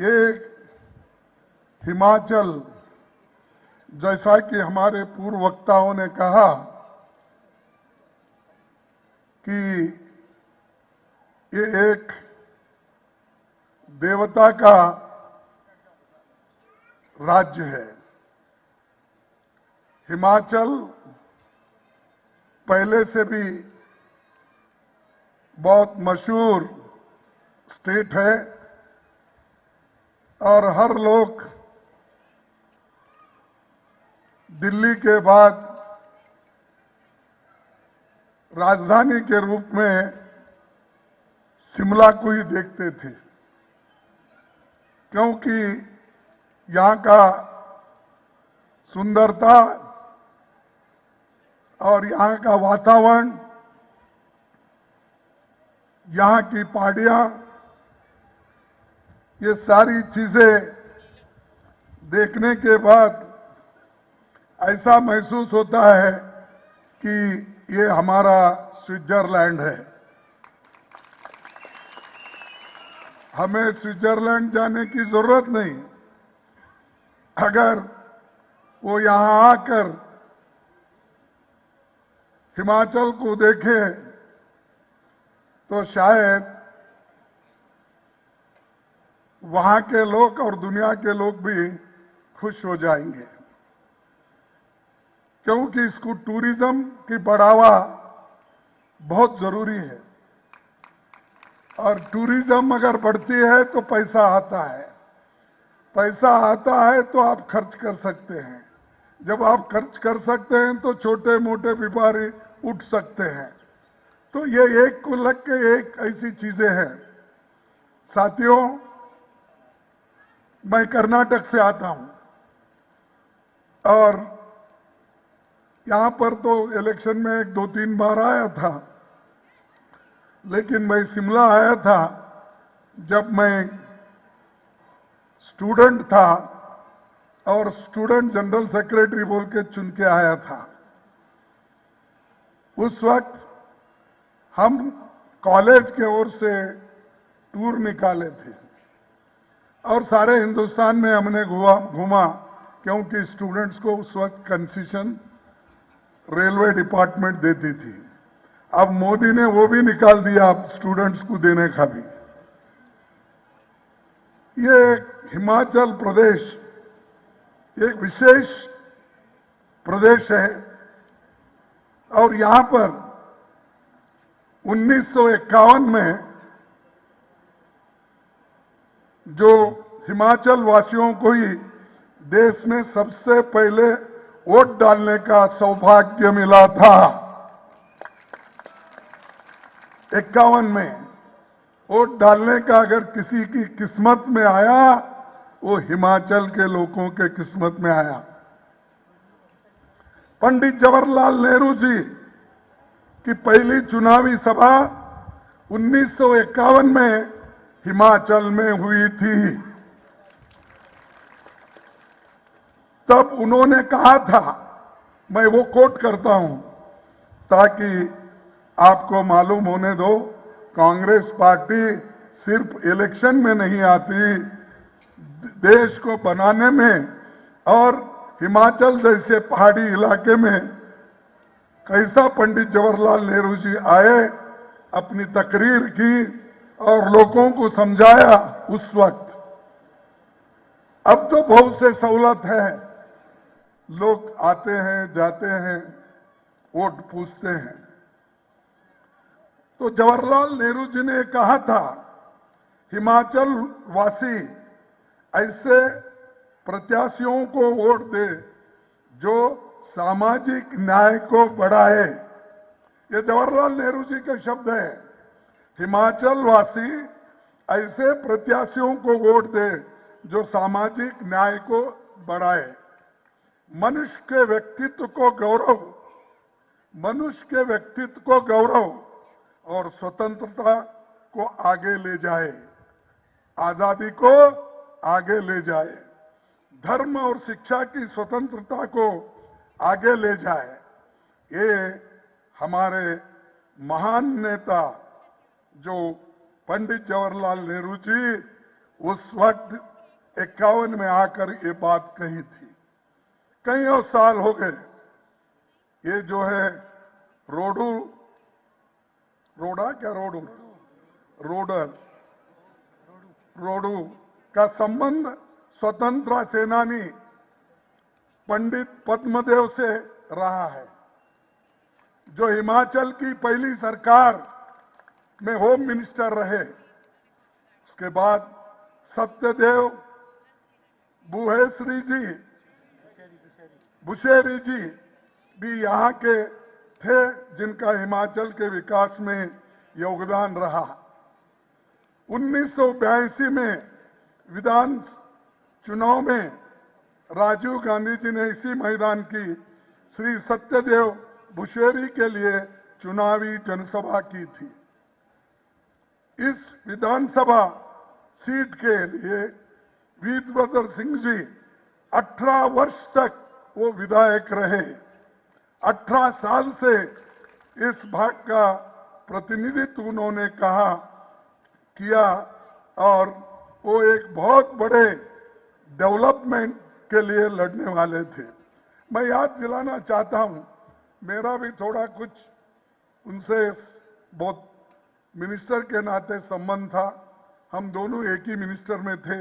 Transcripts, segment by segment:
ये हिमाचल, जैसा कि हमारे पूर्व वक्ताओं ने कहा कि ये एक देवता का राज्य है। हिमाचल पहले से भी बहुत मशहूर स्टेट है और हर लोग दिल्ली के बाद राजधानी के रूप में शिमला को ही देखते थे, क्योंकि यहाँ का सुंदरता और यहाँ का वातावरण, यहाँ की पहाड़ियाँ, ये सारी चीजें देखने के बाद ऐसा महसूस होता है कि ये हमारा स्विट्जरलैंड है। हमें स्विट्जरलैंड जाने की जरूरत नहीं। अगर वो यहाँ आकर हिमाचल को देखे तो शायद वहाँ के लोग और दुनिया के लोग भी खुश हो जाएंगे, क्योंकि इसको टूरिज्म की बढ़ावा बहुत जरूरी है और टूरिज्म अगर बढ़ती है तो पैसा आता है। पैसा आता है तो आप खर्च कर सकते हैं। जब आप खर्च कर सकते हैं तो छोटे मोटे व्यापारी उठ सकते हैं। तो ये एक को लग के एक ऐसी चीजें हैं। साथियों, मैं कर्नाटक से आता हूं और यहां पर तो इलेक्शन में 1-2-3 बार आया था, लेकिन मैं शिमला आया था जब मैं स्टूडेंट था और स्टूडेंट जनरल सेक्रेटरी बोल के चुन के आया था। उस वक्त हम कॉलेज के ओर से टूर निकाले थे और सारे हिंदुस्तान में हमने घूमा, क्योंकि स्टूडेंट्स को उस वक्त कंसेशन रेलवे डिपार्टमेंट देती थी। अब मोदी ने वो भी निकाल दिया स्टूडेंट्स को देने का भी। ये हिमाचल प्रदेश एक विशेष प्रदेश है और यहां पर 1951 में जो हिमाचल वासियों को ही देश में सबसे पहले वोट डालने का सौभाग्य मिला था। 51 में वोट डालने का अगर किसी की किस्मत में आया, वो हिमाचल के लोगों के किस्मत में आया। पंडित जवाहरलाल नेहरू जी की पहली चुनावी सभा 1951 में हिमाचल में हुई थी। तब उन्होंने कहा था, मैं वो कोट करता हूं ताकि आपको मालूम होने दो, कांग्रेस पार्टी सिर्फ इलेक्शन में नहीं आती, देश को बनाने में और हिमाचल जैसे पहाड़ी इलाके में कैसा पंडित जवाहरलाल नेहरू जी आए, अपनी तकरीर की और लोगों को समझाया उस वक्त। अब तो बहुत से सहूलत है, लोग आते हैं जाते हैं, वोट पूछते हैं। तो जवाहरलाल नेहरू जी ने कहा था, हिमाचल वासी ऐसे प्रत्याशियों को वोट दे जो सामाजिक न्याय को बढ़ाए। ये जवाहरलाल नेहरू जी के शब्द है। हिमाचल वासी ऐसे प्रत्याशियों को वोट दे जो सामाजिक न्याय को बढ़ाए। मनुष्य के व्यक्तित्व को गौरव और स्वतंत्रता को आगे ले जाए, आजादी को आगे ले जाए, धर्म और शिक्षा की स्वतंत्रता को आगे ले जाए। ये हमारे महान नेता जो पंडित जवाहरलाल नेहरू जी उस वक्त 51 में आकर ये बात कही थी। कई और साल हो गए, ये जो है रोडू का संबंध स्वतंत्रता सेनानी पंडित पद्मदेव से रहा है, जो हिमाचल की पहली सरकार में होम मिनिस्टर रहे। उसके बाद सत्यदेव बुशेरी जी भी यहाँ के थे, जिनका हिमाचल के विकास में योगदान रहा। 1982 में विधान चुनाव में राजीव गांधी जी ने इसी मैदान की श्री सत्यदेव बुशेरी के लिए चुनावी जनसभा की थी। इस विधानसभा सीट के लिए वीरभद्र सिंह जी 18 वर्ष तक वो विधायक रहे। 18 साल से इस भाग का प्रतिनिधित्व उन्होंने किया और वो एक बहुत बड़े डेवलपमेंट के लिए लड़ने वाले थे। मैं याद दिलाना चाहता हूं, मेरा भी थोड़ा कुछ उनसे बहुत मिनिस्टर के नाते संबंध था। हम दोनों एक ही मिनिस्टर में थे।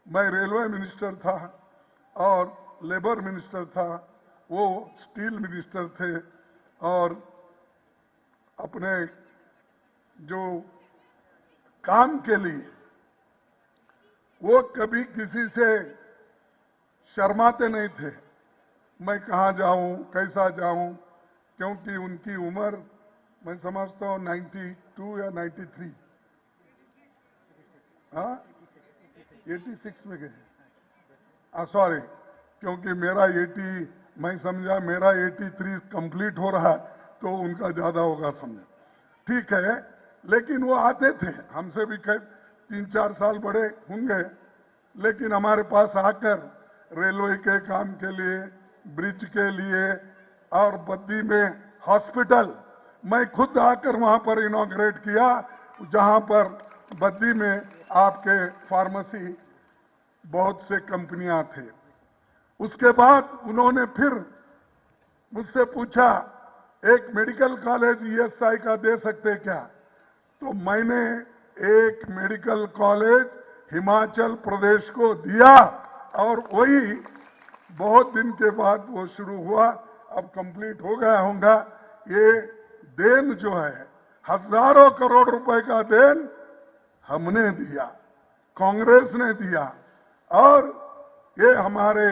मैं रेलवे मिनिस्टर था और लेबर मिनिस्टर था, वो स्टील मिनिस्टर थे। और अपने जो काम के लिए वो कभी किसी से शर्माते नहीं थे। मैं कहाँ जाऊं, कैसा जाऊं, क्योंकि उनकी उम्र मैं समझता हूँ 92 या 93, हाँ 86 में गए। सॉरी, क्योंकि मैं समझा मेरा 83 कंप्लीट हो रहा है, तो उनका ज्यादा होगा समझा। ठीक है, लेकिन वो आते थे, हमसे भी 3-4 साल बड़े होंगे, लेकिन हमारे पास आकर रेलवे के काम के लिए, ब्रिज के लिए और बद्दी में हॉस्पिटल, मैं खुद आकर वहां पर इनॉग्रेट किया, जहां पर बद्दी में आपके फार्मेसी बहुत से कंपनियां थे। उसके बाद उन्होंने फिर मुझसे पूछा, एक मेडिकल कॉलेज ईएसआई का दे सकते क्या? तो मैंने एक मेडिकल कॉलेज हिमाचल प्रदेश को दिया और वही बहुत दिन के बाद वो शुरू हुआ। अब कंप्लीट हो गया होगा। ये देन जो है, हजारों करोड़ रुपए का देन हमने दिया, कांग्रेस ने दिया, और ये हमारे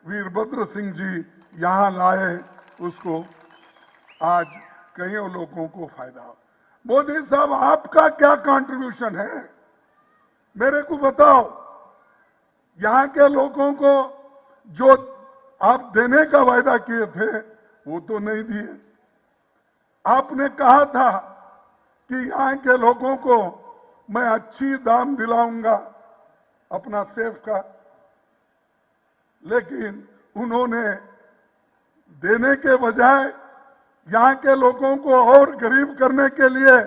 वीरभद्र सिंह जी यहां लाए, उसको आज कईयों लोगों को फायदा हो। मोदी साहब, आपका क्या कंट्रीब्यूशन है, मेरे को बताओ। यहां के लोगों को जो आप देने का वायदा किए थे वो तो नहीं दिए। आपने कहा था कि यहां के लोगों को मैं अच्छी दाम दिलाऊंगा अपना सेब का, लेकिन उन्होंने देने के बजाय यहां के लोगों को और गरीब करने के लिए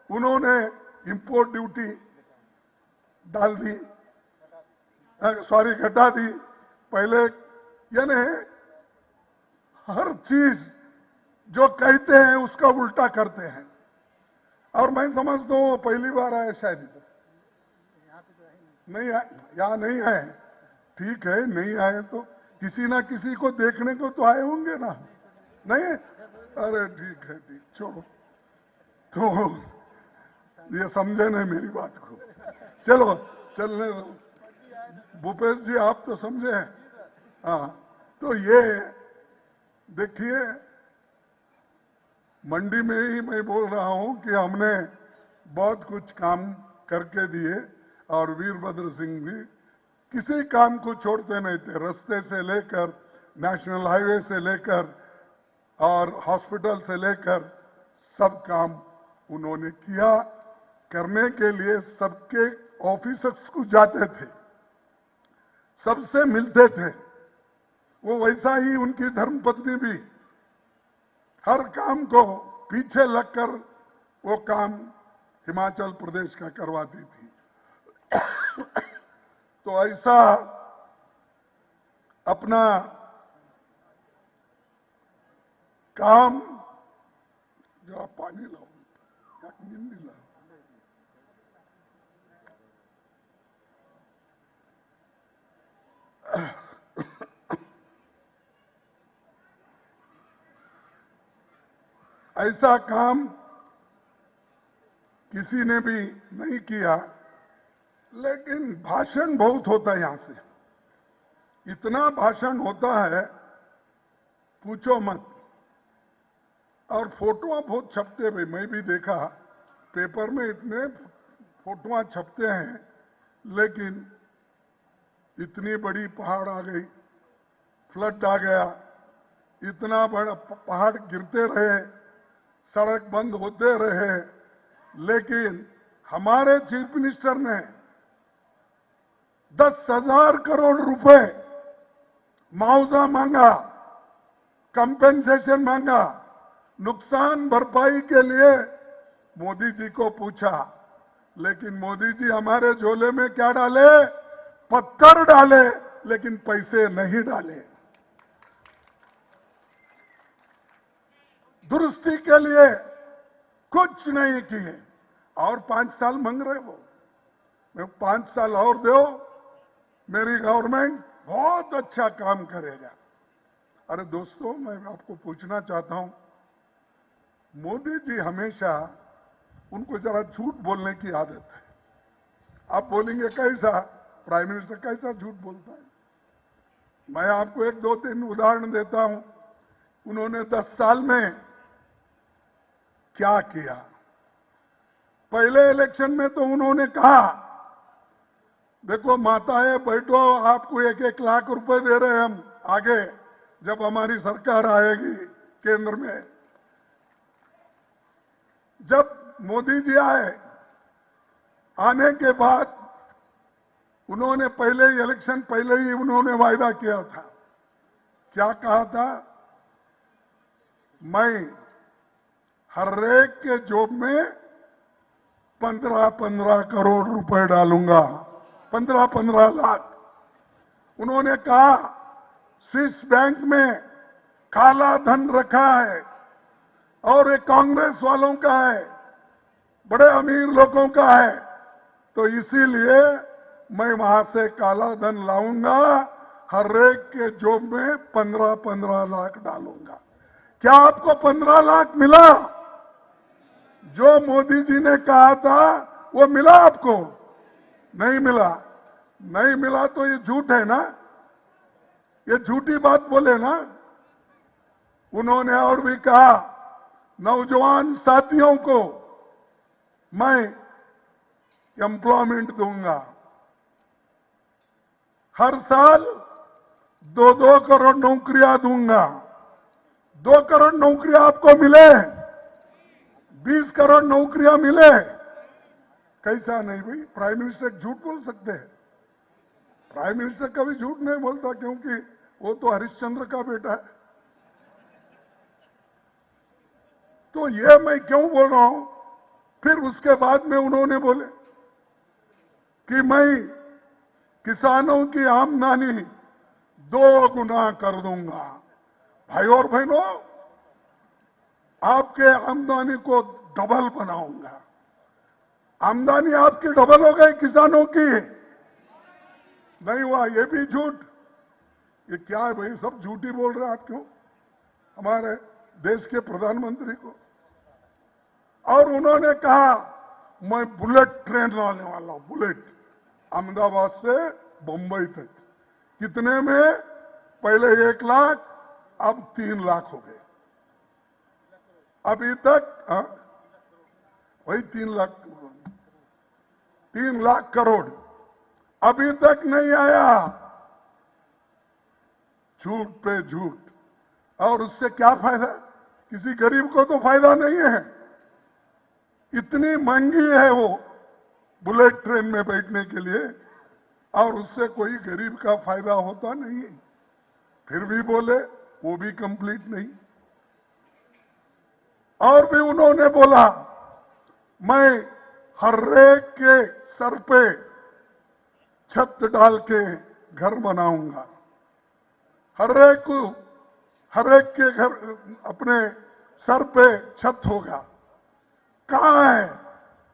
उन्होंने इंपोर्ट ड्यूटी डाल दी, घटा दी। पहले यानी हर चीज जो कहते हैं उसका उल्टा करते हैं। और मैं समझता हूँ पहली बार आए, शायद नहीं आए, यहाँ नहीं आए। ठीक है, नहीं आए तो किसी ना किसी को देखने को तो आए होंगे ना, नहीं? अरे ठीक है, ठीक, चलो। तो ये समझे नहीं मेरी बात को, चलो चलने दो। भूपेश जी, आप तो समझे हैं। हाँ, तो ये देखिए, मंडी में ही मैं बोल रहा हूं कि हमने बहुत कुछ काम करके दिए, और वीरभद्र सिंह भी किसी काम को छोड़ते नहीं थे। रास्ते से लेकर, नेशनल हाईवे से लेकर और हॉस्पिटल से लेकर सब काम उन्होंने किया। करने के लिए सबके ऑफिसर्स को जाते थे, सबसे मिलते थे। वो वैसा ही उनकी धर्मपत्नी भी हर काम को पीछे लगकर वो काम हिमाचल प्रदेश का करवाती थी। तो ऐसा अपना काम, जरा पानी लाओ, नींद लाओ। ऐसा काम किसी ने भी नहीं किया, लेकिन भाषण बहुत होता है यहां से, इतना भाषण होता है पूछो मत। और फोटोआं बहुत छपते भाई, मैं भी देखा पेपर में इतने फोटोआं छपते हैं, लेकिन इतनी बड़ी पहाड़ आ गई, फ्लड आ गया, इतना बड़ा पहाड़ गिरते रहे, सड़क बंद होते रहे, लेकिन हमारे चीफ मिनिस्टर ने 10,000 करोड़ रुपए मुआवजा मांगा, कंपेंसेशन मांगा, नुकसान भरपाई के लिए मोदी जी को पूछा। लेकिन मोदी जी हमारे झोले में क्या डाले? पत्थर डाले, लेकिन पैसे नहीं डाले। दुरुस्ती के लिए कुछ नहीं किए, और 5 साल मांग रहे हो। मैं 5 साल और दो, मेरी गवर्नमेंट बहुत अच्छा काम करेगा। अरे दोस्तों, मैं आपको पूछना चाहता हूं, मोदी जी हमेशा, उनको जरा झूठ बोलने की आदत है। आप बोलेंगे कैसा? प्राइम मिनिस्टर कैसा झूठ बोलता है? मैं आपको 1-2-3 उदाहरण देता हूं। उन्होंने 10 साल में क्या किया? पहले इलेक्शन में तो उन्होंने कहा, देखो माताएं बैठो, आपको 1-1 लाख रुपए दे रहे हैं हम, आगे जब हमारी सरकार आएगी केंद्र में। जब मोदी जी आए, आने के बाद उन्होंने पहले ही इलेक्शन पहले ही उन्होंने वायदा किया था। क्या कहा था? मैं हर एक के जॉब में 15-15 करोड़ रुपए डालूंगा, 15-15 लाख। उन्होंने कहा स्विस बैंक में काला धन रखा है और ये कांग्रेस वालों का है, बड़े अमीर लोगों का है, तो इसीलिए मैं वहां से काला धन लाऊंगा, हर एक के जॉब में 15-15 लाख डालूंगा। क्या आपको 15 लाख मिला? जो मोदी जी ने कहा था वो मिला आपको? नहीं मिला। नहीं मिला तो ये झूठ है ना, ये झूठी बात बोले ना। उन्होंने और भी कहा, नौजवान साथियों को मैं एम्प्लॉयमेंट दूंगा, हर साल 2-2 करोड़ नौकरियां दूंगा। 2 करोड़ नौकरियां आपको मिले, 20 करोड़ नौकरियां मिले। कैसा नहीं भाई? प्राइम मिनिस्टर झूठ बोल सकते हैं? प्राइम मिनिस्टर कभी झूठ नहीं बोलता, क्योंकि वो तो हरिश्चंद्र का बेटा है। तो ये मैं क्यों बोल रहा हूं? फिर उसके बाद में उन्होंने बोले कि मैं किसानों की आमदनी 2 गुना कर दूंगा। भाई और बहनों, आपके आमदनी को डबल बनाऊंगा। आमदनी आपकी डबल हो गई, किसानों की नहीं हुआ। ये भी झूठ। ये क्या है भाई? सब झूठी बोल रहे हैं आप क्यों? हमारे देश के प्रधानमंत्री को। और उन्होंने कहा मैं बुलेट ट्रेन लाने वाला हूं, बुलेट, अहमदाबाद से बंबई तक। कितने में? पहले 1 लाख, अब 3 लाख हो गए। अभी तक वही 3 लाख करोड़ अभी तक नहीं आया। झूठ पे झूठ। और उससे क्या फायदा? किसी गरीब को तो फायदा नहीं है। इतनी महंगी है वो बुलेट ट्रेन में बैठने के लिए, और उससे कोई गरीब का फायदा होता नहीं है। फिर भी बोले वो भी कंप्लीट नहीं। और भी उन्होंने बोला मैं हर एक के सर पे छत डाल के घर बनाऊंगा, हर एक के घर अपने सर पे छत होगा। कहां है?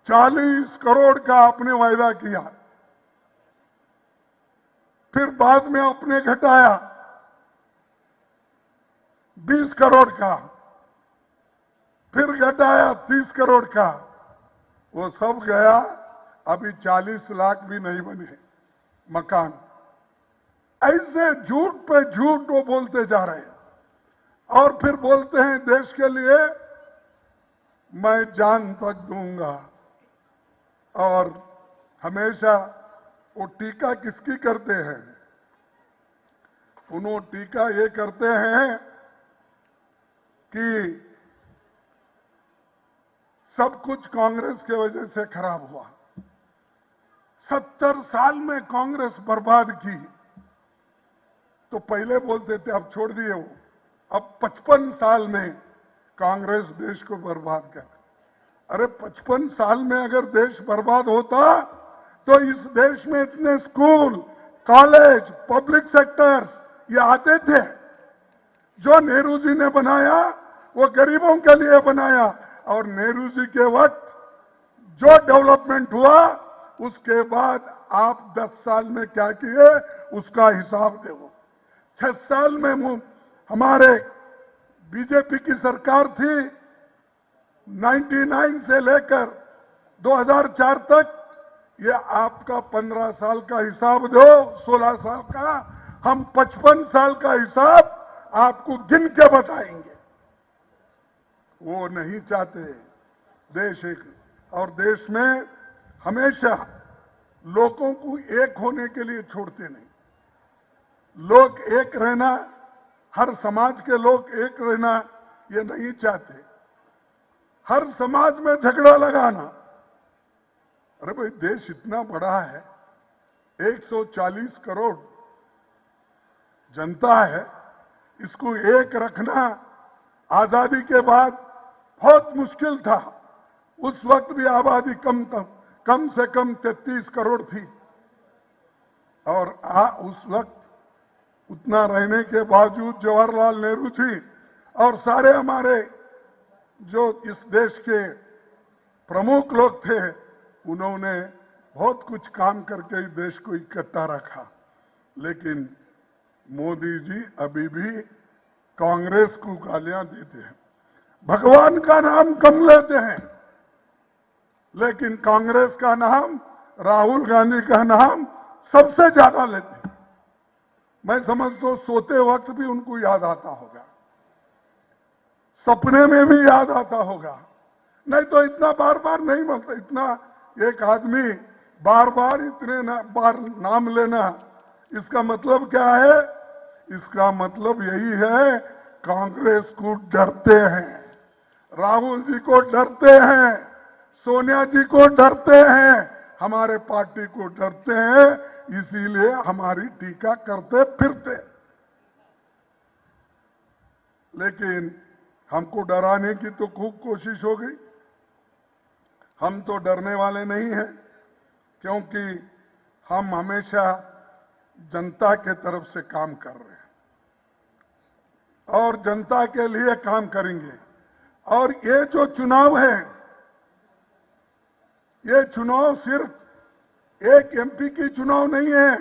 40 करोड़ का आपने वायदा किया, फिर बाद में आपने घटाया 20 करोड़ का, फिर घटाया 30 करोड़ का, वो सब गया। अभी 40 लाख भी नहीं बने मकान। ऐसे झूठ पे झूठ वो बोलते जा रहे हैं और फिर बोलते हैं देश के लिए मैं जान तक दूंगा। और हमेशा वो टीका किसकी करते हैं? उन्होंने टीका ये करते हैं कि सब कुछ कांग्रेस की वजह से खराब हुआ। 70 साल में कांग्रेस बर्बाद की, तो पहले बोलते थे, अब छोड़ दिए वो। अब 55 साल में कांग्रेस देश को बर्बाद कर। अरे 55 साल में अगर देश बर्बाद होता तो इस देश में इतने स्कूल, कॉलेज, पब्लिक सेक्टर्स ये आते थे। जो नेहरू जी ने बनाया वो गरीबों के लिए बनाया, और नेहरू जी के वक्त जो डेवलपमेंट हुआ उसके बाद आप 10 साल में क्या किए उसका हिसाब दो। 6 साल में हमारे बीजेपी की सरकार थी, 99 से लेकर 2004 तक, ये आपका 15 साल का हिसाब दो, 16 साल का। हम 55 साल का हिसाब आपको गिन के बताएंगे। वो नहीं चाहते देश एक, और देश में हमेशा लोगों को एक होने के लिए छोड़ते नहीं। लोग एक रहना, हर समाज के लोग एक रहना ये नहीं चाहते। हर समाज में झगड़ा लगाना। अरे भाई देश इतना बड़ा है, 140 करोड़ जनता है, इसको एक रखना आजादी के बाद बहुत मुश्किल था। उस वक्त भी आबादी कम से कम 33 करोड़ थी, और उस वक्त उतना रहने के बावजूद जवाहरलाल नेहरू जी और सारे हमारे जो इस देश के प्रमुख लोग थे, उन्होंने बहुत कुछ काम करके इस देश को इकट्ठा रखा। लेकिन मोदी जी अभी भी कांग्रेस को गालियां देते हैं, भगवान का नाम कम लेते हैं, लेकिन कांग्रेस का नाम, राहुल गांधी का नाम सबसे ज्यादा लेते हैं। मैं समझता हूं सोते वक्त भी उनको याद आता होगा, सपने में भी याद आता होगा, नहीं तो इतना बार बार नहीं बोलता। इतना एक आदमी बार बार इतने बार नाम लेना, इसका मतलब क्या है? इसका मतलब यही है कांग्रेस को डरते हैं, राहुल जी को डरते हैं, सोनिया जी को डरते हैं, हमारे पार्टी को डरते हैं, इसीलिए हमारी टीका करते फिरते। लेकिन हमको डराने की तो खूब कोशिश हो गई। हम तो डरने वाले नहीं हैं, क्योंकि हम हमेशा जनता के तरफ से काम कर रहे हैं और जनता के लिए काम करेंगे। और ये जो चुनाव है, ये चुनाव सिर्फ एक एमपी की चुनाव नहीं है।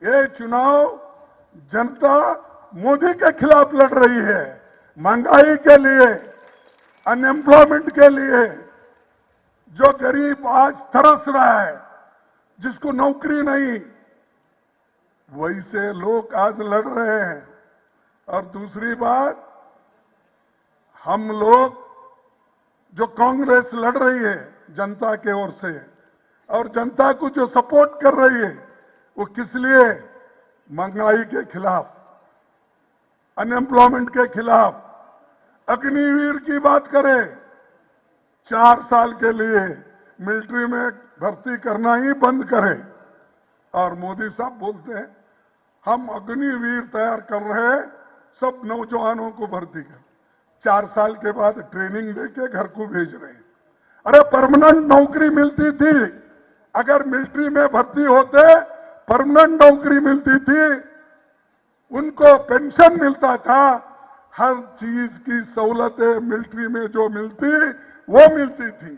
ये चुनाव जनता मोदी के खिलाफ लड़ रही है, महंगाई के लिए, अनएम्प्लॉयमेंट के लिए। जो गरीब आज तरस रहा है, जिसको नौकरी नहीं, वैसे लोग आज लड़ रहे हैं। और दूसरी बात, हम लोग जो कांग्रेस लड़ रही है जनता के ओर से, और जनता को जो सपोर्ट कर रही है, वो किस लिए? महंगाई के खिलाफ, अनएम्प्लॉयमेंट के खिलाफ। अग्निवीर की बात करें, 4 साल के लिए मिलिट्री में भर्ती करना ही बंद करें, और मोदी साहब बोलते हैं हम अग्निवीर तैयार कर रहे हैं, सब नौजवानों को भर्ती कर, 4 साल के बाद ट्रेनिंग देके घर को भेज रहे हैं। अरे परमानेंट नौकरी मिलती थी, अगर मिलिट्री में भर्ती होते परमानेंट नौकरी मिलती थी, उनको पेंशन मिलता था, हर चीज की सहूलतें मिलिट्री में जो मिलती वो मिलती थी।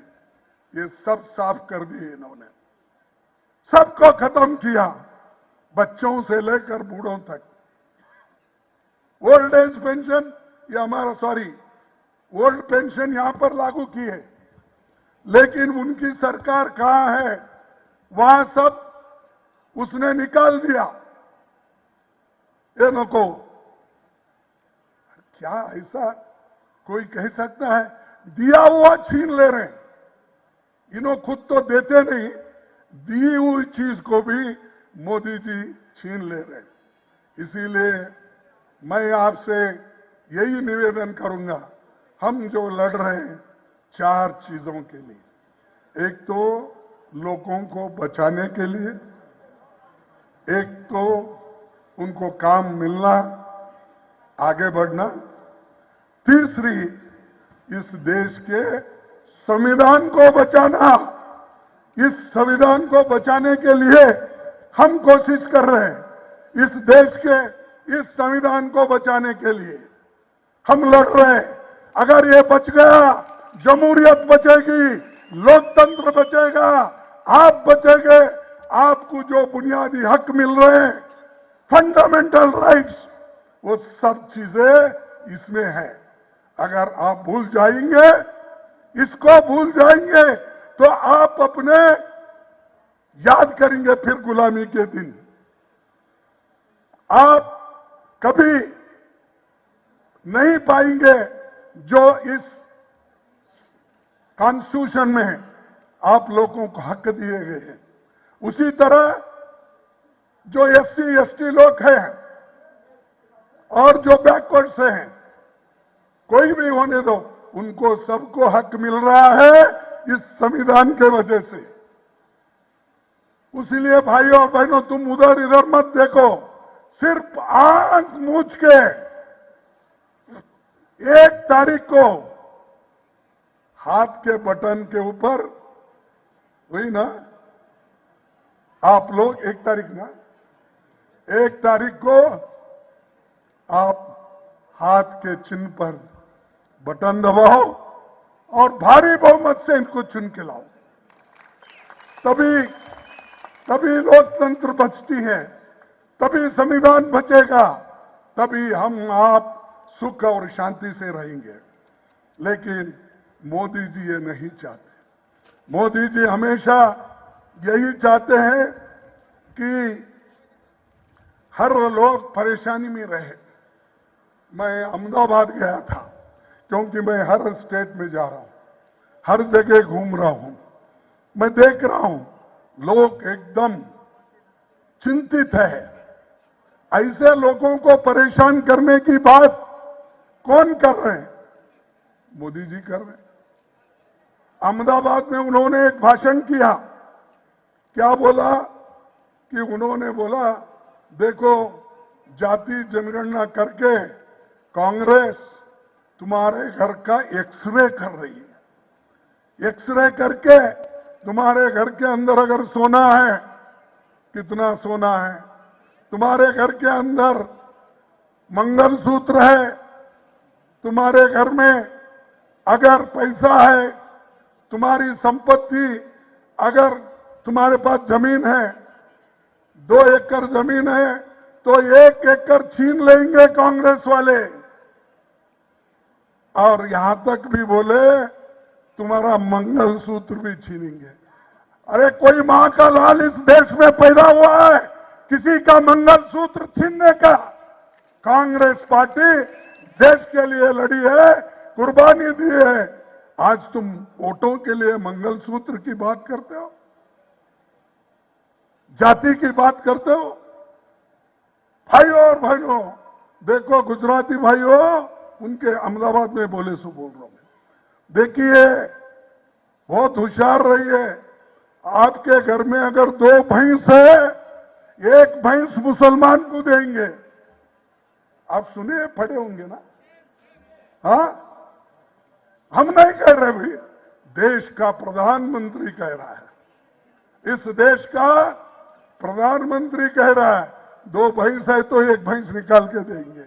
ये सब साफ कर दिए इन्होंने, सबको खत्म किया, बच्चों से लेकर बूढ़ों तक। ओल्ड एज पेंशन ये हमारा ओल्ड पेंशन यहां पर लागू किए, लेकिन उनकी सरकार कहां है, वहां सब उसने निकाल दिया। ये नको, क्या ऐसा कोई कह सकता है? दिया हुआ छीन ले रहे हैं। इन्हों खुद तो देते नहीं, दी हुई चीज को भी मोदी जी छीन ले रहे हैं। इसीलिए मैं आपसे यही निवेदन करूंगा, हम जो लड़ रहे हैं 4 चीजों के लिए। एक तो लोगों को बचाने के लिए, एक तो उनको काम मिलना, आगे बढ़ना, तीसरी इस देश के संविधान को बचाना। इस संविधान को बचाने के लिए हम कोशिश कर रहे हैं। इस देश के इस संविधान को बचाने के लिए हम लड़ रहे हैं। अगर ये बच गया, जमहूरियत बचेगी, लोकतंत्र बचेगा, आप बचेंगे। आपको जो बुनियादी हक मिल रहे हैं, फंडामेंटल राइट्स, वो सब चीजें इसमें है। अगर आप भूल जाएंगे, इसको भूल जाएंगे, तो आप अपने याद करेंगे फिर गुलामी के दिन। आप कभी नहीं पाएंगे जो इस कॉन्स्टिट्यूशन में आप लोगों को हक दिए गए हैं। उसी तरह जो एससी एसटी लोग हैं और जो बैकवर्ड से हैं, कोई भी होने दो, उनको सबको हक मिल रहा है इस संविधान के वजह से। इसलिए भाइयों और बहनों, तुम उधर इधर मत देखो, सिर्फ आंख मूंछ के 1 तारीख को हाथ के बटन के ऊपर, वही ना, आप लोग 1 तारीख ना, 1 तारीख को आप हाथ के चिन्ह पर बटन दबाओ और भारी बहुमत से इनको चुन के लाओ। तभी लोकतंत्र बचती है, तभी संविधान बचेगा, तभी हम आप सुख और शांति से रहेंगे। लेकिन मोदी जी ये नहीं चाहते। मोदी जी हमेशा यही चाहते हैं कि हर लोग परेशानी में रहे। मैं अहमदाबाद गया था, क्योंकि मैं हर स्टेट में जा रहा हूं, हर जगह घूम रहा हूं। मैं देख रहा हूं लोग एकदम चिंतित है। ऐसे लोगों को परेशान करने की बात कौन कर रहे हैं? मोदी जी कर रहे हैं। अहमदाबाद में उन्होंने एक भाषण किया, क्या बोला कि उन्होंने बोला, देखो जाति जनगणना करके कांग्रेस तुम्हारे घर का एक्सरे कर रही है। एक्सरे करके तुम्हारे घर के अंदर अगर सोना है, कितना सोना है, तुम्हारे घर के अंदर मंगलसूत्र है, तुम्हारे घर में अगर पैसा है, तुम्हारी संपत्ति, अगर तुम्हारे पास जमीन है, 2 एकड़ जमीन है, तो 1 एकड़ छीन लेंगे कांग्रेस वाले। और यहां तक भी बोले तुम्हारा मंगलसूत्र भी छीनेंगे। अरे कोई मां का लाल इस देश में पैदा हुआ है किसी का मंगलसूत्र छीनने का? कांग्रेस पार्टी देश के लिए लड़ी है, कुर्बानी दी है। आज तुम वोटों के लिए मंगलसूत्र की बात करते हो, जाति की बात करते हो। भाइयों और बहनों, देखो गुजराती भाइयों, उनके अहमदाबाद में बोले सो बोल रहा हूं। देखिए, बहुत होशियार रहिए। आपके घर में अगर 2 भैंस है, 1 भैंस मुसलमान को देंगे। आप सुने पढ़े होंगे ना? हाँ, हम नहीं कह रहे भाई, देश का प्रधानमंत्री कह रहा है। इस देश का प्रधानमंत्री कह रहा है 2 भैंस है तो 1 भैंस निकाल के देंगे,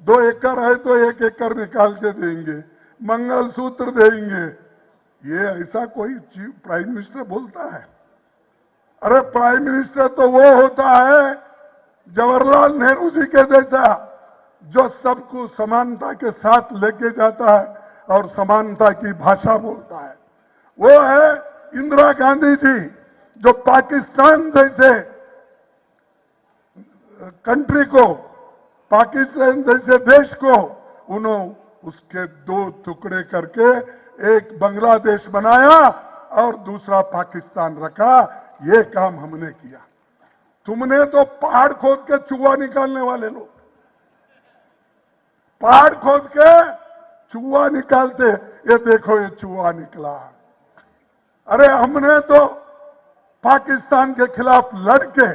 2 एकड़ है तो 1 एकड़ निकाल के देंगे, मंगलसूत्र देंगे। ये ऐसा कोई प्राइम मिनिस्टर बोलता है? अरे प्राइम मिनिस्टर तो वो होता है जवाहरलाल नेहरू जी के जैसा, जो सबको समानता के साथ लेके जाता है और समानता की भाषा बोलता है। वो है इंदिरा गांधी जी, जो पाकिस्तान जैसे कंट्री को, पाकिस्तान जैसे देश को उन्होंने उसके 2 टुकड़े करके एक बांग्लादेश बनाया और दूसरा पाकिस्तान रखा। ये काम हमने किया। तुमने तो पहाड़ खोद के चूहा निकालने वाले लोग, पहाड़ खोद के चूहा निकालते, ये देखो ये चूहा निकला। अरे हमने तो पाकिस्तान के खिलाफ लड़के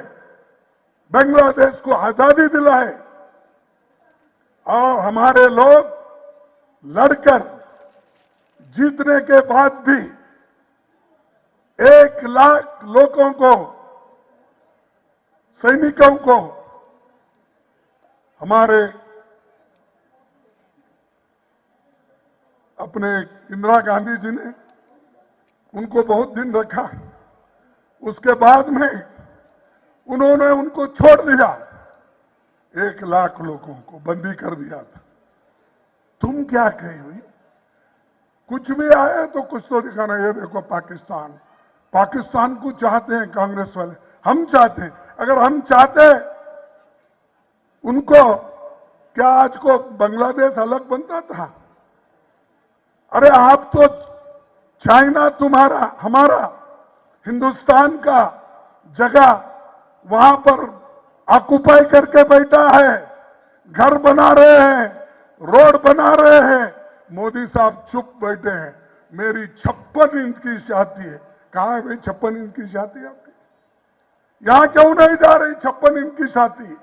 बांग्लादेश को आजादी दिलाए और हमारे लोग लड़कर जीतने के बाद भी 1 लाख लोगों को, सैनिकों को हमारे अपने इंदिरा गांधी जी ने उनको बहुत दिन रखा। उसके बाद में उन्होंने उनको छोड़ दिया, 1 लाख लोगों को बंदी कर दिया था। तुम क्या कही हुई? कुछ भी आए तो कुछ तो दिखाना। ये देखो पाकिस्तान, पाकिस्तान को चाहते हैं कांग्रेस वाले, हम चाहते हैं। अगर हम चाहते उनको, क्या आज को बांग्लादेश अलग बनता था? अरे आप तो चाइना तुम्हारा, हमारा हिंदुस्तान का जगह वहां पर ऑक्युपाई करके बैठा है, घर बना रहे हैं, रोड बना रहे हैं। मोदी साहब चुप बैठे हैं। मेरी 56 इंच की छाती है। कहां है भाई 56 इंच की छाती आपकी? यहां क्यों नहीं जा रही 56 इंच की छाती?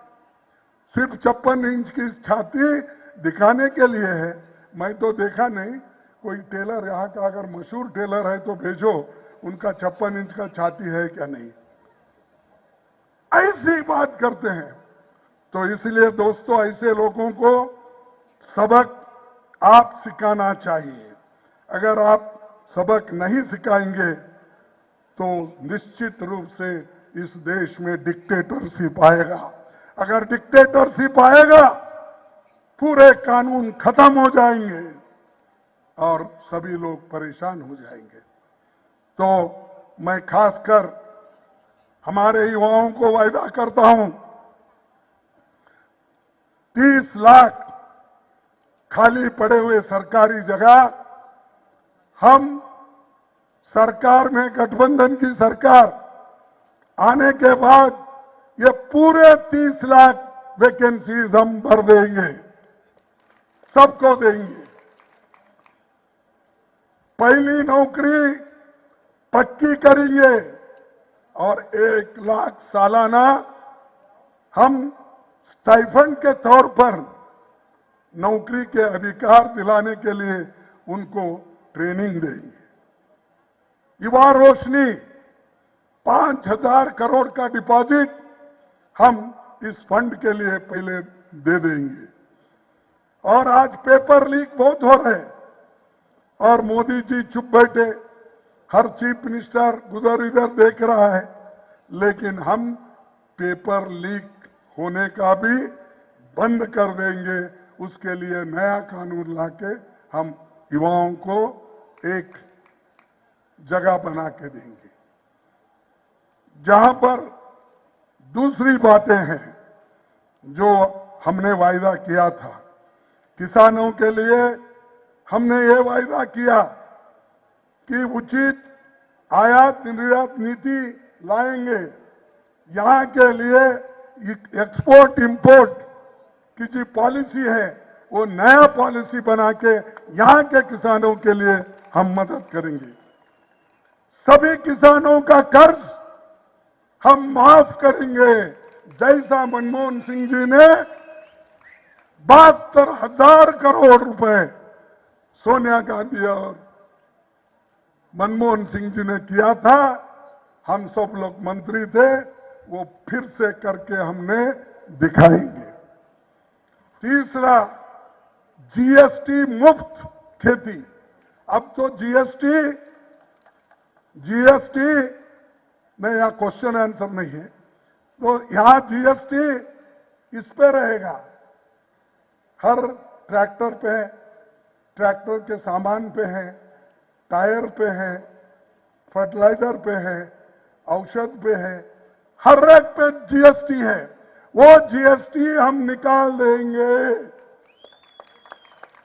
सिर्फ 56 इंच की छाती दिखाने के लिए है। मैं तो देखा नहीं, कोई टेलर यहाँ का अगर मशहूर टेलर है तो भेजो, उनका 56 इंच का छाती है क्या नहीं। ऐसी बात करते हैं। तो इसलिए दोस्तों, ऐसे लोगों को सबक आप सिखाना चाहिए। अगर आप सबक नहीं सिखाएंगे तो निश्चित रूप से इस देश में डिक्टेटरशिप आएगा। अगर डिक्टेटरशिप आएगा, पूरे कानून खत्म हो जाएंगे और सभी लोग परेशान हो जाएंगे। तो मैं खासकर हमारे युवाओं को वायदा करता हूं, 30 लाख खाली पड़े हुए सरकारी जगह हम सरकार में, गठबंधन की सरकार आने के बाद ये पूरे 30 लाख वैकेंसीज हम भर देंगे, सबको देंगे। पहली नौकरी पक्की करेंगे और 1 लाख सालाना हम स्टाइफंड के तौर पर नौकरी के अधिकार दिलाने के लिए उनको ट्रेनिंग देंगे। युवा रोशनी 5,000 करोड़ का डिपॉजिट हम इस फंड के लिए पहले दे देंगे। और आज पेपर लीक बहुत हो रहे हैं और मोदी जी चुप बैठे, हर चीफ मिनिस्टर उधर इधर देख रहा है, लेकिन हम पेपर लीक होने का भी बंद कर देंगे। उसके लिए नया कानून लाके हम युवाओं को एक जगह बना के देंगे। जहां पर दूसरी बातें हैं जो हमने वायदा किया था, किसानों के लिए हमने ये वायदा किया कि उचित आयात निर्यात नीति लाएंगे। यहाँ के लिए एक्सपोर्ट इंपोर्ट की जो पॉलिसी है वो नया पॉलिसी बना के यहाँ के किसानों के लिए हम मदद करेंगे। सभी किसानों का कर्ज हम माफ करेंगे, जैसा मनमोहन सिंह जी ने 72,000 करोड़ रुपए सोनिया गांधी और मनमोहन सिंह जी ने किया था, हम सब लोग मंत्री थे, वो फिर से करके हमने दिखाएंगे। तीसरा, जीएसटी मुक्त खेती। अब तो जीएसटी में यहाँ क्वेश्चन आंसर नहीं है, तो यहाँ जीएसटी इस पे रहेगा, हर ट्रैक्टर पे, ट्रैक्टर के सामान पे है, टायर पे है, फर्टिलाइजर पे है, औषध पे है, हर एक पे जीएसटी है। वो जीएसटी हम निकाल देंगे।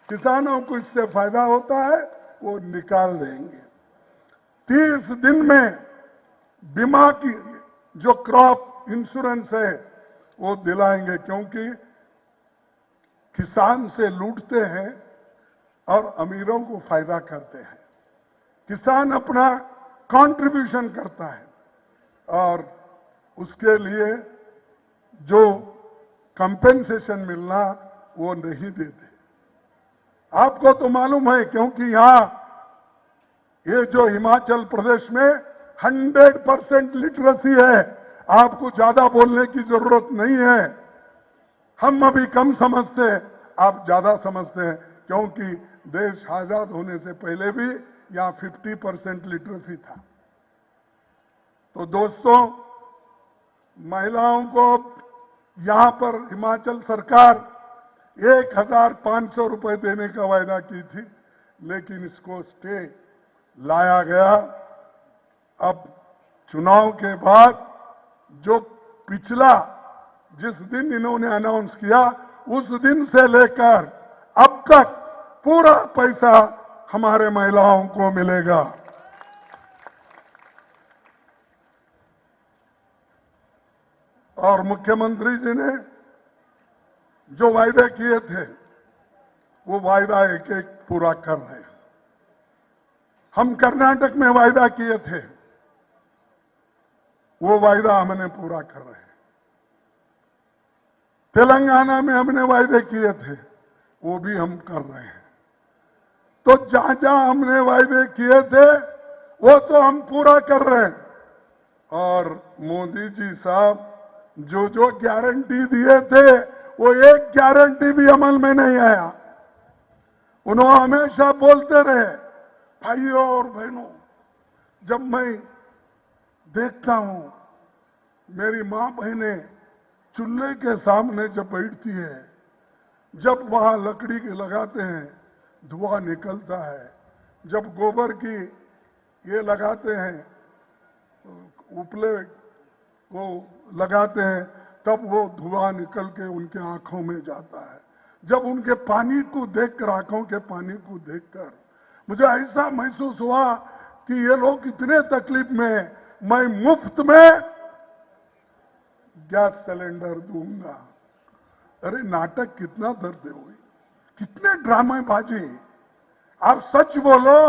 किसानों को इससे फायदा होता है, वो निकाल देंगे। 30 दिन में बीमा की जो क्रॉप इंश्योरेंस है वो दिलाएंगे, क्योंकि किसान से लूटते हैं और अमीरों को फायदा करते हैं। किसान अपना कंट्रीब्यूशन करता है और उसके लिए जो कंपेंसेशन मिलना वो नहीं देते। आपको तो मालूम है, क्योंकि यहां ये जो हिमाचल प्रदेश में 100% लिटरेसी है, आपको ज्यादा बोलने की जरूरत नहीं है। हम अभी कम समझते हैं, आप ज्यादा समझते हैं, क्योंकि देश आजाद होने से पहले भी यहाँ 50% लिटरेसी था। तो दोस्तों, महिलाओं को यहाँ पर हिमाचल सरकार 1,500 रुपए देने का वायदा की थी, लेकिन इसको स्टे लाया गया। अब चुनाव के बाद जो पिछला जिस दिन इन्होंने अनाउंस किया, उस दिन से लेकर अब तक पूरा पैसा हमारे महिलाओं को मिलेगा। और मुख्यमंत्री जी ने जो वायदे किए थे, वो वायदा एक एक पूरा कर रहे हैं। हम कर्नाटक में वायदा किए थे, वो वायदा हमने पूरा कर रहे हैं। तेलंगाना में हमने वायदे किए थे, वो भी हम कर रहे हैं। तो जहां जहां हमने वायदे किए थे, वो तो हम पूरा कर रहे हैं। और मोदी जी साहब जो जो गारंटी दिए थे, वो एक गारंटी भी अमल में नहीं आया। उन्होंने हमेशा बोलते रहे, भाइयों और बहनों, जब मैं देखता हूं मेरी मां बहनें चूल्हे के सामने जब बैठती है, जब वहां लकड़ी के लगाते हैं धुआं निकलता है, जब गोबर की ये लगाते हैं, उपले वो लगाते हैं, तब वो धुआं निकल के उनके आंखों में जाता है। जब उनके पानी को देखकर, आंखों के पानी को देखकर मुझे ऐसा महसूस हुआ कि ये लोग इतने तकलीफ में, मैं मुफ्त में गैस सिलेंडर दूंगा। अरे नाटक कितना दर्द हुई, कितने ड्रामेबाजी। आप सच बोलो,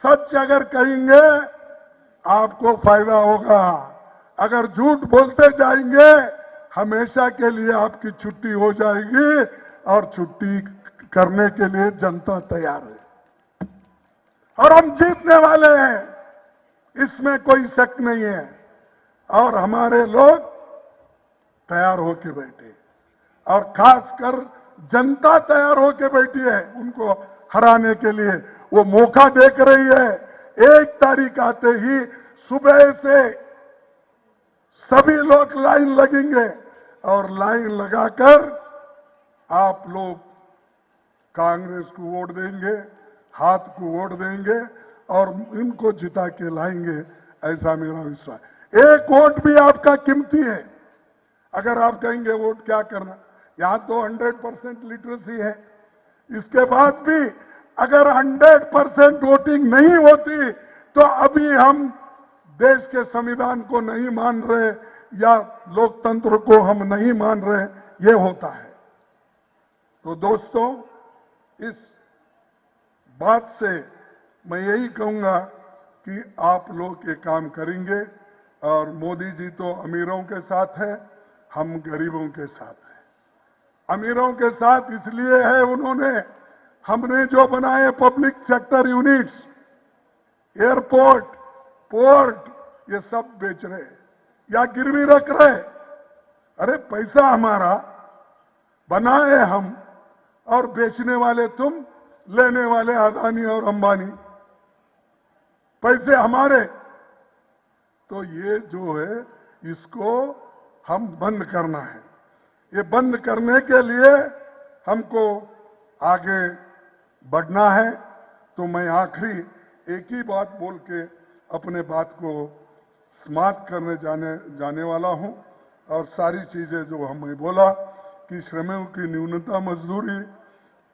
सच अगर कहेंगे आपको फायदा होगा। अगर झूठ बोलते जाएंगे, हमेशा के लिए आपकी छुट्टी हो जाएगी, और छुट्टी करने के लिए जनता तैयार है। और हम जीतने वाले हैं, इसमें कोई शक नहीं है। और हमारे लोग तैयार होके बैठे, और खासकर जनता तैयार होके बैठी है उनको हराने के लिए। वो मौका देख रही है। 1 तारीख आते ही सुबह से सभी लोग लाइन लगेंगे, और लाइन लगाकर आप लोग कांग्रेस को वोट देंगे, हाथ को वोट देंगे, और इनको जिता के लाएंगे, ऐसा मेरा विश्वास। एक वोट भी आपका कीमती है। अगर आप कहेंगे वोट क्या करना, यहां तो 100% लिटरेसी है। इसके बाद भी अगर 100% वोटिंग नहीं होती, तो अभी हम देश के संविधान को नहीं मान रहे, या लोकतंत्र को हम नहीं मान रहे, ये होता है। तो दोस्तों, इस बात से मैं यही कहूंगा कि आप लोग ये काम करेंगे। और मोदी जी तो अमीरों के साथ है, हम गरीबों के साथ हैं। अमीरों के साथ इसलिए है, उन्होंने, हमने जो बनाए public sector units, airport, port, ये सब बेच रहे या गिरवी रख रहे। अरे पैसा हमारा, बनाए हम, और बेचने वाले तुम, लेने वाले अदानी और अंबानी, पैसे हमारे। तो ये जो है इसको हम बंद करना है। ये बंद करने के लिए हमको आगे बढ़ना है। तो मैं आखिरी एक ही बात बोल के अपने बात को समाप्त करने जाने वाला हूं। और सारी चीजें जो हमने बोला कि श्रमिकों की न्यूनतम मजदूरी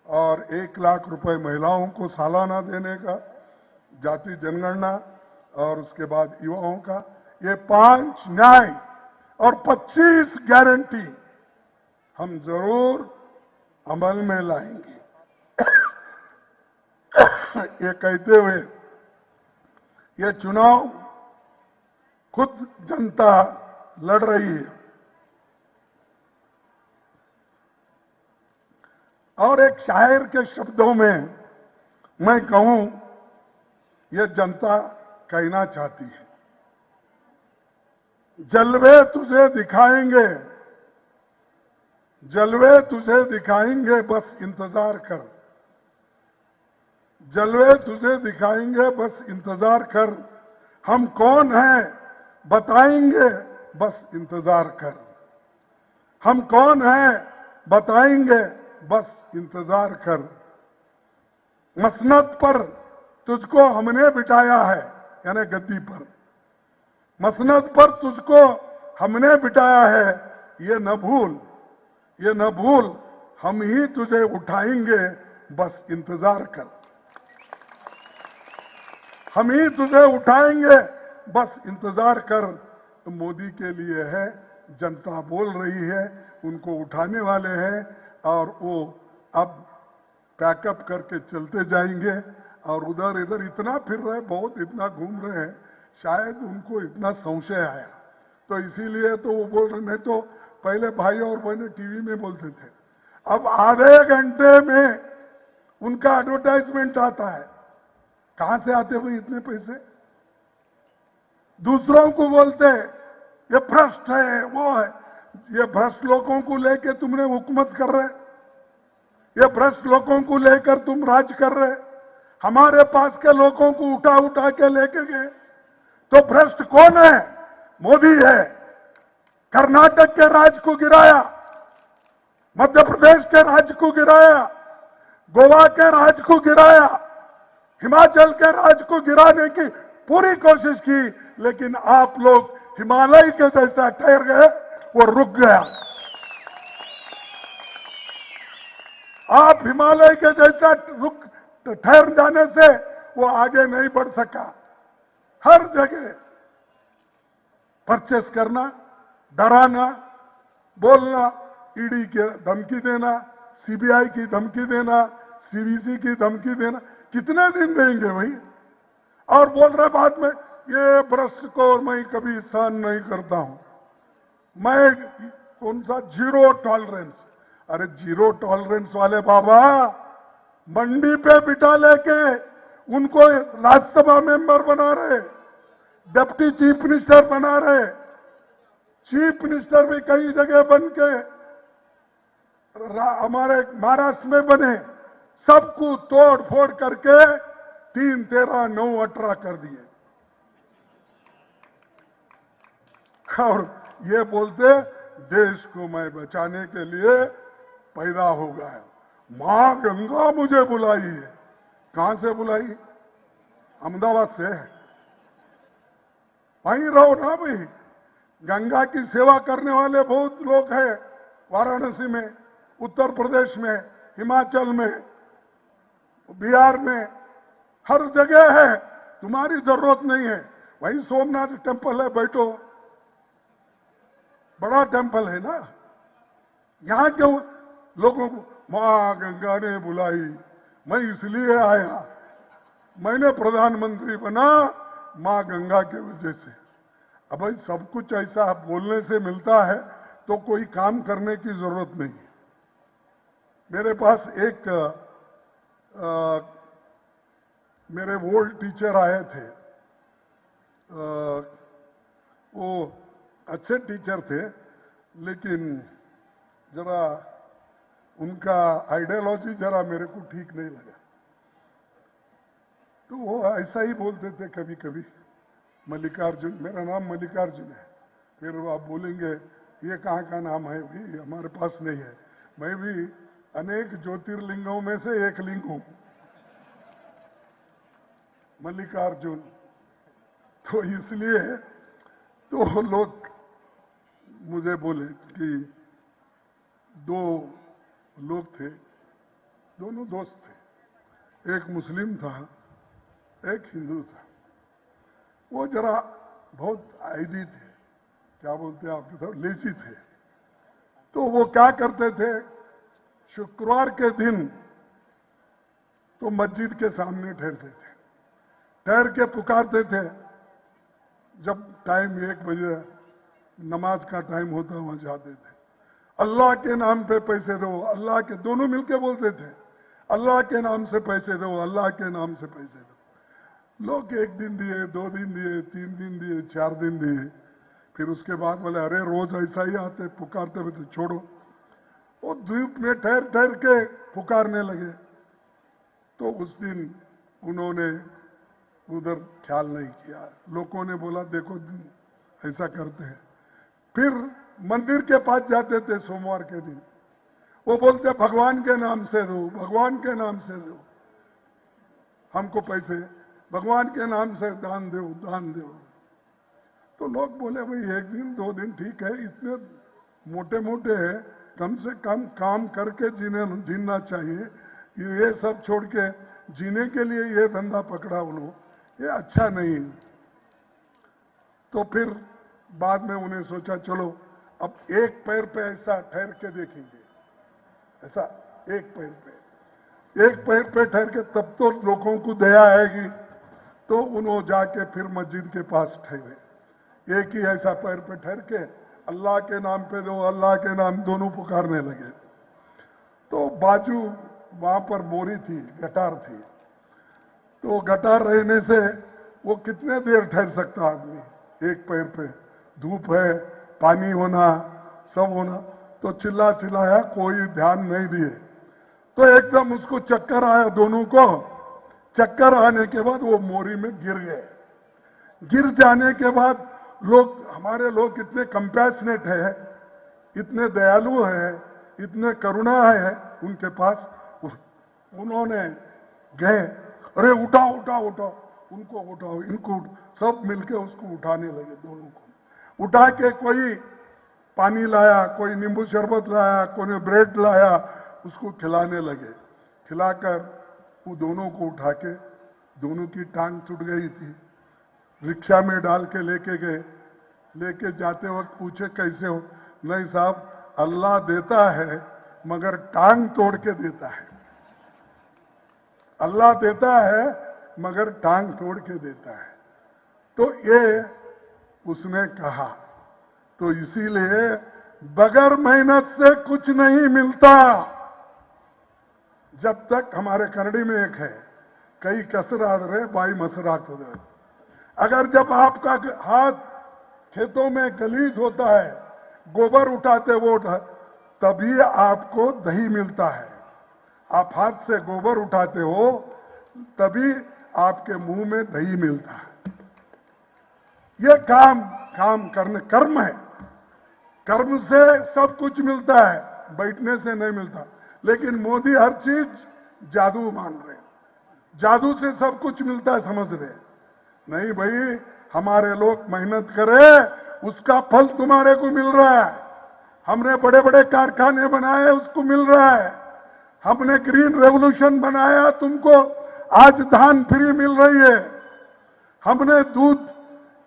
और 1 लाख रुपए महिलाओं को सालाना देने का, जाति जनगणना और उसके बाद युवाओं का, ये 5 न्याय और 25 गारंटी हम जरूर अमल में लाएंगे। ये कहते हुए ये चुनाव खुद जनता लड़ रही है और एक शायर के शब्दों में मैं कहूं, ये जनता कहना चाहती है, जलवे तुझे दिखाएंगे, जलवे तुझे दिखाएंगे, बस इंतजार कर। जलवे तुझे दिखाएंगे, बस इंतजार कर। हम कौन हैं बताएंगे, बस इंतजार कर। हम कौन हैं बताएंगे, बस इंतजार कर। मसनद पर तुझको हमने बिठाया है, यानी गद्दी पर। मसनद पर तुझको हमने बिठाया है, ये न भूल, ये न भूल, हम ही तुझे उठाएंगे, बस इंतजार कर। हम ही तुझे उठाएंगे, बस इंतजार कर। तो मोदी के लिए है, जनता बोल रही है, उनको उठाने वाले हैं और वो अब पैकअप करके चलते जाएंगे। और उधर इधर इतना फिर रहे, बहुत इतना घूम रहे हैं, शायद उनको इतना संशय आया, तो इसीलिए तो वो बोल रहे। नहीं तो पहले भाई और बहनें टीवी में बोलते थे, अब आधे घंटे में उनका एडवर्टाइजमेंट आता है। कहां से आते हुए इतने पैसे? दूसरों को बोलते ये भ्रष्ट है, वो है। ये भ्रष्ट लोगों को लेकर तुमने हुकूमत कर रहे, ये भ्रष्ट लोगों को लेकर तुम राज कर रहे। हमारे पास के लोगों को उठा उठा के लेके गए। तो भ्रष्ट कौन है? मोदी है। कर्नाटक के राज को गिराया, मध्य प्रदेश के राज को गिराया, गोवा के राज को गिराया, हिमाचल के राज को गिराने की पूरी कोशिश की, लेकिन आप लोग हिमालय के जैसा ठहर गए, वो रुक गया। आप हिमालय के जैसा रुक ठहर जाने से वो आगे नहीं बढ़ सका। हर जगह परचेस करना, डराना, बोलना, ईडी की धमकी देना, सीबीआई की धमकी देना, सीवीसी की धमकी देना, कितने दिन देंगे भाई? और बोल रहे बाद में ये भ्रष्ट को मैं कभी सहन नहीं करता हूं, मैं कौन सा जीरो टॉलरेंस। अरे जीरो टॉलरेंस वाले बाबा मंडी पे बिठा लेके उनको राज्यसभा मेंबर बना रहे, डिप्टी चीफ मिनिस्टर बना रहे, चीफ मिनिस्टर भी कई जगह बन के हमारे महाराष्ट्र में बने, सबको तोड़ फोड़ करके 3, 13, 9, 18 कर दिए। और ये बोलते देश को मैं बचाने के लिए पैदा हो गया। मां गंगा मुझे बुलाई है। कहां से बुलाई? अहमदाबाद से। वहीं रहो ना भाई। गंगा की सेवा करने वाले बहुत लोग हैं वाराणसी में, उत्तर प्रदेश में, हिमाचल में, बिहार में, हर जगह है। तुम्हारी जरूरत नहीं है। वहीं सोमनाथ टेम्पल है, बैठो, बड़ा टेम्पल है ना। यहां क्यों लोगों को मां गंगा ने बुलाई, मैं इसलिए आया, मैंने प्रधानमंत्री बना मां गंगा के वजह से। अब भाई सब कुछ ऐसा बोलने से मिलता है तो कोई काम करने की जरूरत नहीं है। मेरे पास एक मेरे ओल्ड टीचर आए थे, वो अच्छे टीचर थे, लेकिन जरा उनका आइडियोलॉजी जरा मेरे को ठीक नहीं लगा। तो वो ऐसा ही बोलते थे कभी कभी, मल्लिकार्जुन, मेरा नाम मल्लिकार्जुन है, फिर वो आप बोलेंगे ये कहाँ का नाम है, भी हमारे पास नहीं है। मैं भी अनेक ज्योतिर्लिंगों में से एक लिंग हूं, मल्लिकार्जुन। तो इसलिए तो लोग मुझे बोले कि दो लोग थे, दोनों दोस्त थे, एक मुस्लिम था एक हिंदू था। वो जरा बहुत आइदी थे, क्या बोलते हैं आपके तरफ, लेजी थे। तो वो क्या करते थे, शुक्रवार के दिन तो मस्जिद के सामने ठहरते थे, ठहर के पुकारते थे। जब टाइम 1 बजे नमाज का टाइम होता वहां जाते थे, अल्लाह के नाम पे पैसे दो, अल्लाह के, दोनों मिलके बोलते थे, अल्लाह के नाम से पैसे दो, अल्लाह के नाम से पैसे दो। लोग 1 दिन दिए, 2 दिन दिए, 3 दिन दिए, 4 दिन दिए, फिर उसके बाद बोले अरे रोज ऐसा ही आते पुकारते हुए, तो छोड़ो। वो धूप में ठहर ठहर के पुकारने लगे। तो उस दिन उन्होंने उधर ख्याल नहीं किया, लोगों ने बोला देखो ऐसा करते हैं। फिर मंदिर के पास जाते थे सोमवार के दिन, वो बोलते भगवान के नाम से दो, भगवान के नाम से दो हमको पैसे, भगवान के नाम से दान दो, दान दो। तो लोग बोले भाई 1 दिन 2 दिन ठीक है, इतने मोटे मोटे है, कम से कम काम करके जीना चाहिए, ये सब छोड़ के जीने के लिए ये धंधा पकड़ा उन्होंने, ये अच्छा नहीं। तो फिर बाद में उन्हें सोचा चलो अब एक पैर पे ऐसा ठहर के देखेंगे, ऐसा एक पैर पे ठहर के, तब तो लोगों को दया आएगी। तो उन्होंने जाके फिर मस्जिद के पास ठहरे, एक ही ऐसा पैर पे ठहर के अल्लाह के नाम पे दो, अल्लाह के नाम, दोनों पुकारने लगे। तो बाजू वहां पर मोरी थी, गटार थी, तो गटार रहने से वो कितने देर ठहर सकता आदमी, एक पैर पे, धूप है, पानी होना, सब होना। तो चिल्ला चिल्लाया, कोई ध्यान नहीं दिए। तो एकदम उसको चक्कर आया, दोनों को चक्कर आने के बाद वो मोरी में गिर गए। गिर जाने के बाद लोग, हमारे लोग इतने कंपैशनेट है, इतने दयालु है, इतने करुणा है उनके पास, उन्होंने गए, अरे उठाओ उठाओ उठाओ, उनको उठाओ, इनको, सब मिलके उसको उठाने लगे। दोनों को उठा के कोई पानी लाया, कोई नींबू शरबत लाया, कोई ब्रेड लाया, उसको खिलाने लगे। खिलाकर वो दोनों को उठा के, दोनों की टांग टूट गई थी, रिक्शा में डाल के लेके गए। लेके जाते वक्त पूछे कैसे हो, नहीं साहब अल्लाह देता है मगर टांग तोड़ के देता है, अल्लाह देता है मगर टांग तोड़ के देता है। तो ये उसने कहा। तो इसीलिए बगैर मेहनत से कुछ नहीं मिलता। जब तक, हमारे कन्नड़ी में एक है, कई कसरा रे बाई मसरा कर, अगर जब आपका हाथ खेतों में गलीज होता है, गोबर उठाते वो तभी आपको दही मिलता है। आप हाथ से गोबर उठाते हो तभी आपके मुंह में दही मिलता है। ये काम करने, कर्म है, कर्म से सब कुछ मिलता है, बैठने से नहीं मिलता। लेकिन मोदी हर चीज जादू मान रहे, जादू से सब कुछ मिलता है समझ रहे। नहीं भाई, हमारे लोग मेहनत करें, उसका फल तुम्हारे को मिल रहा है। हमने बड़े बड़े कारखाने बनाए, उसको मिल रहा है। हमने ग्रीन रेवोल्यूशन बनाया, तुमको आज धान फ्री मिल रही है। हमने दूध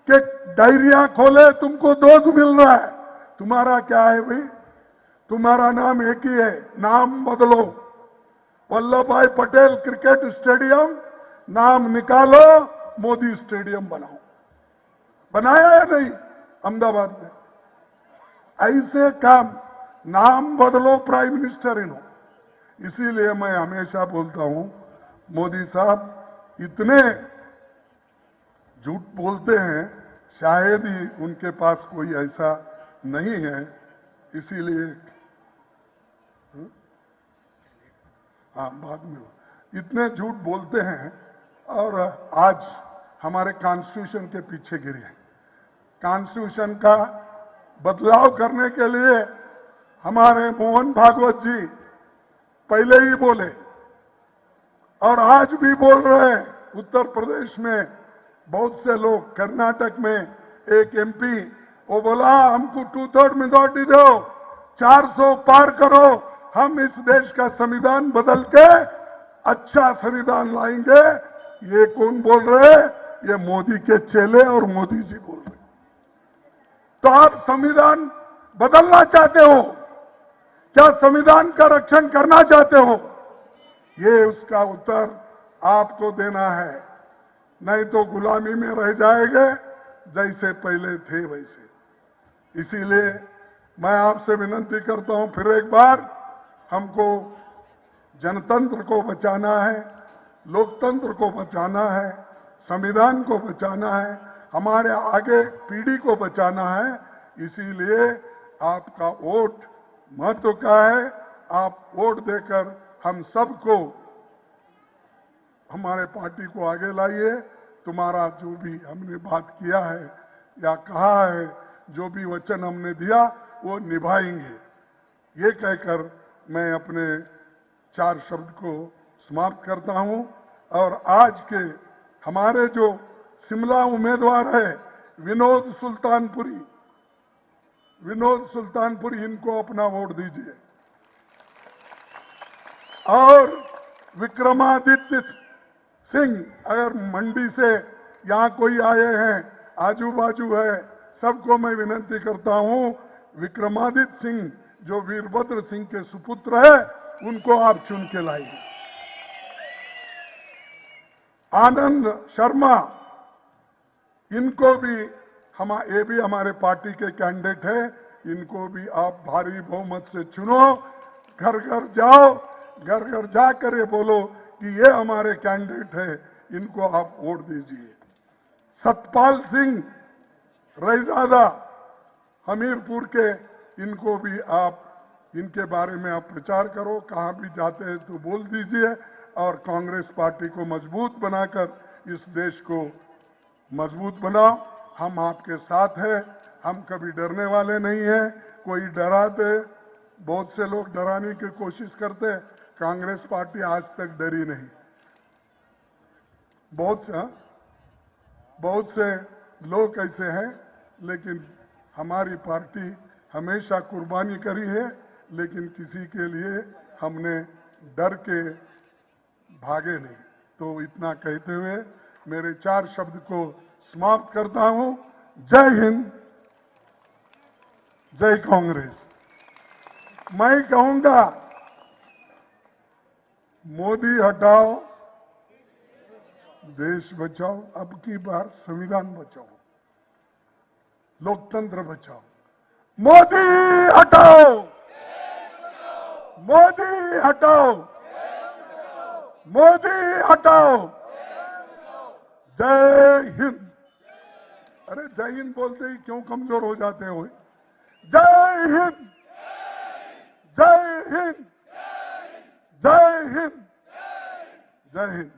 के डायरिया खोले, तुमको दूध मिल रहा है। तुम्हारा क्या है भाई? तुम्हारा नाम एक ही है, नाम बदलो, वल्लभ भाई पटेल क्रिकेट स्टेडियम नाम निकालो, मोदी स्टेडियम बनाओ। बनाया या नहीं अहमदाबाद में? ऐसे काम, नाम बदलो, प्राइम मिनिस्टर इनो। इसीलिए मैं हमेशा बोलता हूं, मोदी साहब इतने झूठ बोलते हैं शायद ही उनके पास कोई ऐसा नहीं है, इसीलिए हाँ बाद में इतने झूठ बोलते हैं और आज हमारे कॉन्स्टिट्यूशन के पीछे गिरे हैं। कॉन्स्टिट्यूशन का बदलाव करने के लिए हमारे मोहन भागवत जी पहले ही बोले और आज भी बोल रहे हैं। उत्तर प्रदेश में बहुत से लोग, कर्नाटक में एक एमपी वो बोला हमको 2/3 मेजॉरिटी दो, 400 पार करो, हम इस देश का संविधान बदल के अच्छा संविधान लाएंगे। ये कौन बोल रहे? ये मोदी के चेले और मोदी जी बोल रहे। तो आप संविधान बदलना चाहते हो क्या? संविधान का रक्षण करना चाहते हो? ये उसका उत्तर आपको देना है, नहीं तो गुलामी में रह जाएंगे जैसे पहले थे वैसे। इसीलिए मैं आपसे विनती करता हूं फिर एक बार, हमको जनतंत्र को बचाना है, लोकतंत्र को बचाना है, संविधान को बचाना है, हमारे आगे पीढ़ी को बचाना है। इसीलिए आपका वोट महत्व का है। आप वोट देकर हम सबको, हमारे पार्टी को आगे लाइए। तुम्हारा जो भी हमने बात किया है या कहा है, जो भी वचन हमने दिया वो निभाएंगे। ये कहकर मैं अपने 4 शब्द को समाप्त करता हूं। और आज के हमारे जो शिमला उम्मीदवार है विनोद सुल्तानपुरी, इनको अपना वोट दीजिए। और विक्रमादित्य सिंह, अगर मंडी से यहाँ कोई आए हैं, आजू बाजू है, सबको मैं विनती करता हूँ, विक्रमादित्य सिंह जो वीरभद्र सिंह के सुपुत्र है, उनको आप चुन के लाइए। आनंद शर्मा, इनको भी ये भी हमारे पार्टी के कैंडिडेट है, इनको भी आप भारी बहुमत से चुनो। घर घर जाओ, घर घर जाकर ये बोलो कि ये हमारे कैंडिडेट है, इनको आप वोट दीजिए। सतपाल सिंह रईजादा हमीरपुर के, इनको भी आप, इनके बारे में आप प्रचार करो, कहाँ भी जाते हैं तो बोल दीजिए। और कांग्रेस पार्टी को मजबूत बनाकर इस देश को मजबूत बनाओ। हम आपके साथ हैं, हम कभी डरने वाले नहीं हैं। कोई डराते, बहुत से लोग डराने की कोशिश करते, कांग्रेस पार्टी आज तक डरी नहीं। बहुत से लोग ऐसे हैं, लेकिन हमारी पार्टी हमेशा कुर्बानी करी है, लेकिन किसी के लिए हमने डर के भागे नहीं। तो इतना कहते हुए मेरे 4 शब्द को समाप्त करता हूं। जय हिंद, जय कांग्रेस। मैं कहूंगा मोदी हटाओ, देश बचाओ, अब की बार संविधान बचाओ, लोकतंत्र बचाओ। मोदी हटाओ, मोदी हटाओ, मोदी हटाओ। जय हिंद। अरे जय हिंद बोलते ही क्यों कमजोर हो जाते हो? जय हिंद, जय हिंद, जय हिंद, जय हिंद।